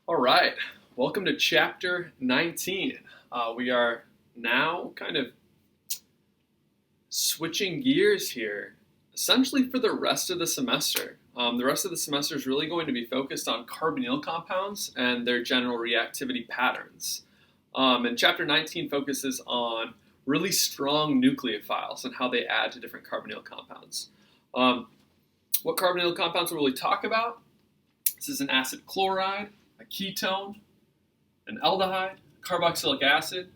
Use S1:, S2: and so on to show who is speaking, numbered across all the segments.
S1: All right, welcome to chapter 19. We are now kind of switching gears here, essentially for the rest of the semester. The rest of the semester is really going to be focused on carbonyl compounds and their general reactivity patterns. And chapter 19 focuses on really strong nucleophiles and how they add to different carbonyl compounds. What carbonyl compounds we'll really talk about? This is an acid chloride, a ketone, an aldehyde, carboxylic acid,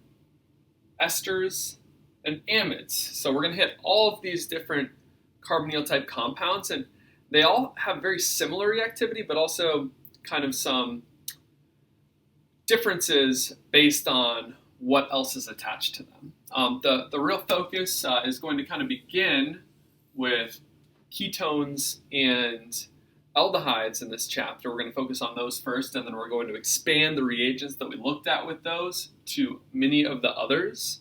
S1: esters, and amides. So we're going to hit all of these different carbonyl type compounds, and they all have very similar reactivity, but also kind of some differences based on what else is attached to them. The real focus is going to kind of begin with ketones and aldehydes in this chapter. We're going to focus on those first, and then we're going to expand the reagents that we looked at with those to many of the others.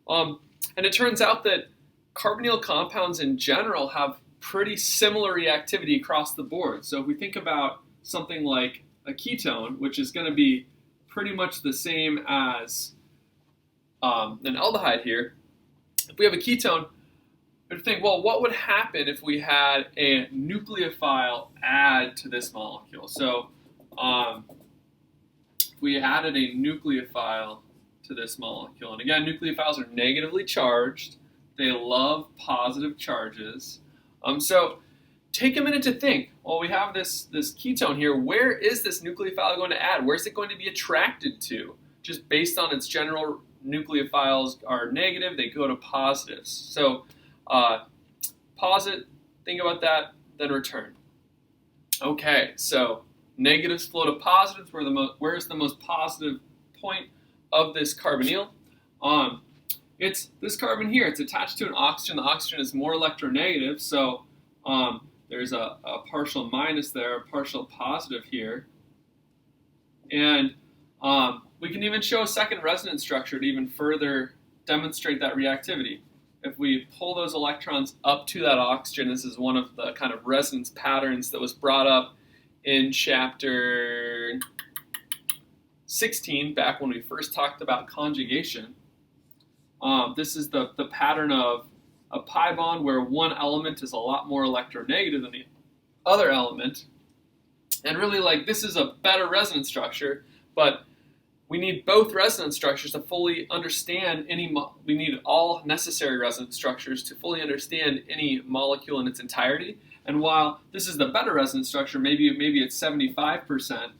S1: And it turns out that carbonyl compounds in general have pretty similar reactivity across the board. So if we think about something like a ketone, which is going to be pretty much the same as an aldehyde here, if we have a ketone, we think, well, what would happen if we had a nucleophile add to this molecule? So if we added a nucleophile to this molecule, and again, nucleophiles are negatively charged. They love positive charges. So take a minute to think, well, we have this ketone here. Where is this nucleophile going to add? Where's it going to be attracted to? Just based on its general nucleophiles are negative, they go to positives. So pause it, think about that, then return. Okay, so negatives flow to positives. Where's the most positive point of this carbonyl? It's this carbon here. It's attached to an oxygen. The oxygen is more electronegative, so there's a partial minus there, a partial positive here. And we can even show a second resonance structure to even further demonstrate that reactivity. If we pull those electrons up to that oxygen, this is one of the kind of resonance patterns that was brought up in chapter 16, back when we first talked about conjugation. This is the pattern of a pi bond where one element is a lot more electronegative than the other element. And really, this is a better resonance structure, but we need both resonance structures to fully understand we need all necessary resonance structures to fully understand any molecule in its entirety. And while this is the better resonance structure, maybe it's 75%,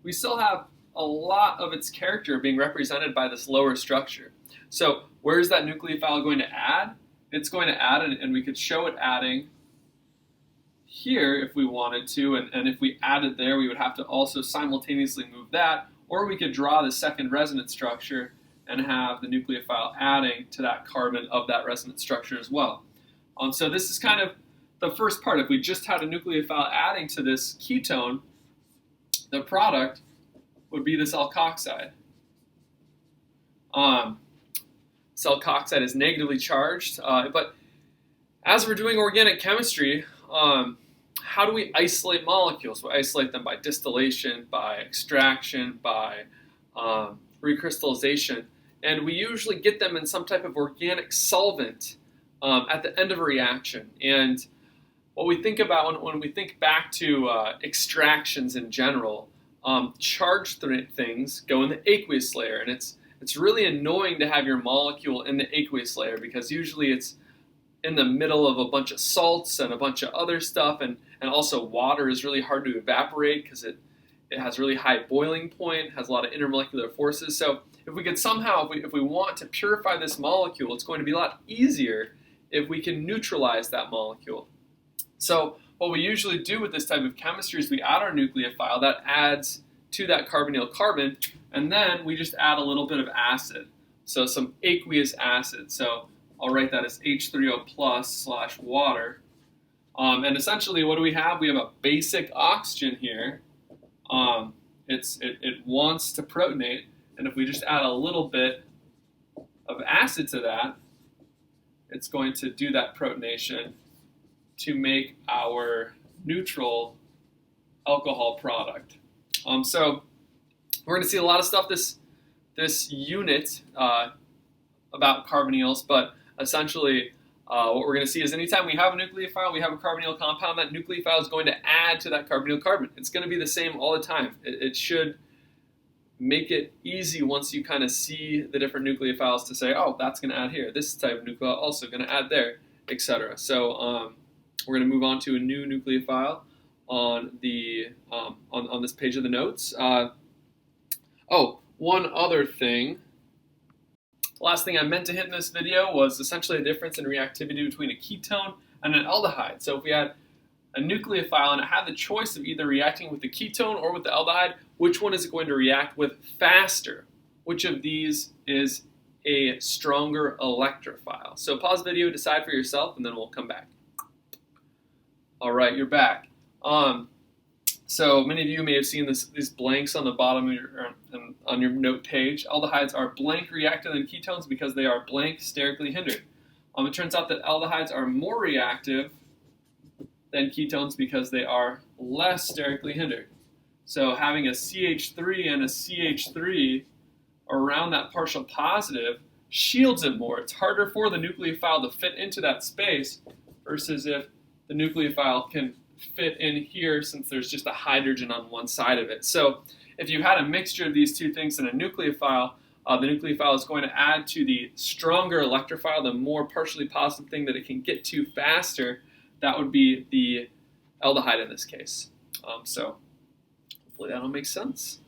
S1: we still have a lot of its character being represented by this lower structure. So where is that nucleophile going to add? It's going to add, and we could show it adding here if we wanted to, and if we added there, we would have to also simultaneously move that. Or we could draw the second resonance structure and have the nucleophile adding to that carbon of that resonance structure as well. So this is kind of the first part. If we just had a nucleophile adding to this ketone, the product would be this alkoxide. This alkoxide is negatively charged, but as we're doing organic chemistry, how do we isolate molecules? We isolate them by distillation, by extraction, by recrystallization, and we usually get them in some type of organic solvent at the end of a reaction. And what we think about when we think back to extractions in general, charged things go in the aqueous layer, and it's really annoying to have your molecule in the aqueous layer because usually it's in the middle of a bunch of salts and a bunch of other stuff, and also water is really hard to evaporate because it has really high boiling point, has a lot of intermolecular forces. So if we could somehow, if we want to purify this molecule, it's going to be a lot easier if we can neutralize that molecule. So what we usually do with this type of chemistry is we add our nucleophile that adds to that carbonyl carbon, and then we just add a little bit of acid, so some aqueous acid. So I'll write that as H3O+ / water. And essentially, what do we have? We have a basic oxygen here. It wants to protonate, and if we just add a little bit of acid to that, it's going to do that protonation to make our neutral alcohol product. So We're going to see a lot of stuff this unit about carbonyls, but essentially what we're going to see is anytime we have a nucleophile, we have a carbonyl compound, that nucleophile is going to add to that carbonyl carbon. It's going to be the same all the time. It should make it easy once you kind of see the different nucleophiles to say, oh, that's going to add here. This type of nucleophile also going to add there, etc. So we're going to move on to a new nucleophile on the on this page of the notes. Oh, one other thing. The last thing I meant to hit in this video was essentially a difference in reactivity between a ketone and an aldehyde. So if we had a nucleophile and it had the choice of either reacting with the ketone or with the aldehyde, which one is it going to react with faster? Which of these is a stronger electrophile? So pause the video, decide for yourself, and then we'll come back. All right, you're back. So many of you may have seen these blanks on the bottom of on your note page. Aldehydes are blank reactive than ketones because they are blank sterically hindered. It turns out that aldehydes are more reactive than ketones because they are less sterically hindered. So having a CH3 and a CH3 around that partial positive shields it more. It's harder for the nucleophile to fit into that space versus if the nucleophile can fit in here since there's just a hydrogen on one side of it. So if you had a mixture of these two things in a nucleophile, the nucleophile is going to add to the stronger electrophile, the more partially positive thing that it can get to faster. That would be the aldehyde in this case. So hopefully that'll make sense.